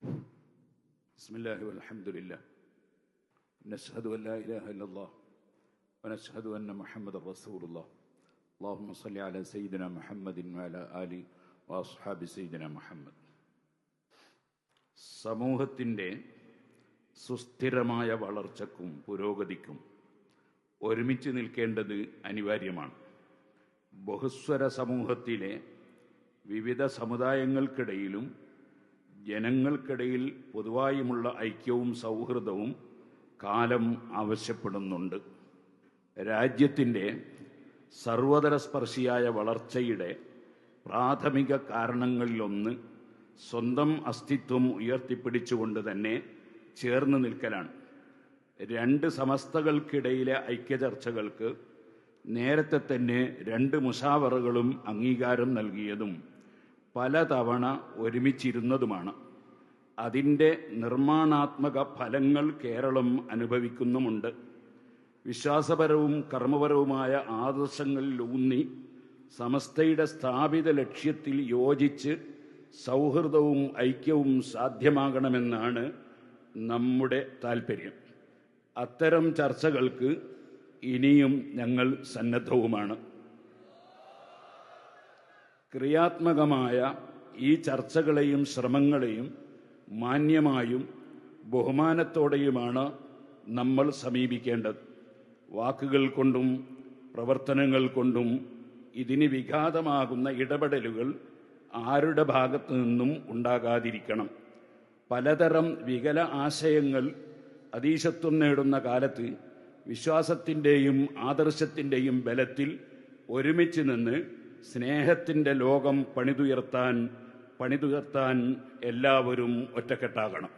ബിസ്മില്ലാഹി വൽഹംദുലില്ലാഹ് നശ്ഹദു അൻ ലാ ഇലാഹ ഇല്ലല്ലാഹ് വനശ്ഹദു അന്ന മുഹമ്മദൻ റസൂലുള്ളാഹ് അല്ലാഹുമ്മ സ്വല്ലി അലാ സയ്യിദിനാ മുഹമ്മദിൻ വഅലാ ആലി വഅസ്ഹാബി സയ്യിദിനാ മുഹമ്മദ്. സമൂഹത്തിൻ്റെ സുസ്ഥിരമായ വളർച്ചയ്ക്കും പുരോഗതിക്കും ഒരുമിച്ച് നിൽക്കേണ്ടത് അനിവാര്യമാണ്. ബഹുസ്വര സമൂഹത്തിലെ വിവിധ സമുദായങ്ങൾക്കിടയിലും ജനങ്ങൾക്കിടയിൽ പൊതുവായുമുള്ള ഐക്യവും സൗഹൃദവും കാലം ആവശ്യപ്പെടുന്നുണ്ട്. രാജ്യത്തിൻ്റെ സർവതരസ്പർശിയായ വളർച്ചയുടെ പ്രാഥമിക കാരണങ്ങളിലൊന്ന് സ്വന്തം അസ്തിത്വം ഉയർത്തിപ്പിടിച്ചുകൊണ്ട് തന്നെ ചേർന്ന് നിൽക്കലാണ്. രണ്ട് സമസ്തകൾക്കിടയിലെ ഐക്യചർച്ചകൾക്ക് നേരത്തെ തന്നെ രണ്ട് മുശാവറകളും അംഗീകാരം നൽകിയതും പലതവണ ഒരുമിച്ചിരുന്നതുമാണ്. അതിൻ്റെ നിർമ്മാണാത്മക ഫലങ്ങൾ കേരളം അനുഭവിക്കുന്നുമുണ്ട്. വിശ്വാസപരവും കർമ്മപരവുമായ ആദർശങ്ങളിലൂന്നി സമസ്തയുടെ സ്ഥാപിത ലക്ഷ്യത്തിൽ യോജിച്ച് സൗഹൃദവും ഐക്യവും സാധ്യമാകണമെന്നാണ് നമ്മുടെ താൽപ്പര്യം. അത്തരം ചർച്ചകൾക്ക് ഇനിയും ഞങ്ങൾ സന്നദ്ധവുമാണ്. ക്രിയാത്മകമായ ഈ ചർച്ചകളെയും ശ്രമങ്ങളെയും മാന്യമായും ബഹുമാനത്തോടെയുമാണ് നമ്മൾ സമീപിക്കേണ്ടത്. വാക്കുകൾ കൊണ്ടും പ്രവർത്തനങ്ങൾ കൊണ്ടും ഇതിന് വിഘാതമാകുന്ന ഇടപെടലുകൾ ആരുടെ ഭാഗത്തു നിന്നും ഉണ്ടാകാതിരിക്കണം. പലതരം വികല ആശയങ്ങൾ അതീശത്വം നേടുന്ന കാലത്ത് വിശ്വാസത്തിൻ്റെയും ആദർശത്തിൻ്റെയും ബലത്തിൽ ഒരുമിച്ച് നിന്ന് സ്നേഹത്തിൻ്റെ ലോകം പണിതുയർത്താൻ എല്ലാവരും ഒറ്റക്കെട്ടാകണം.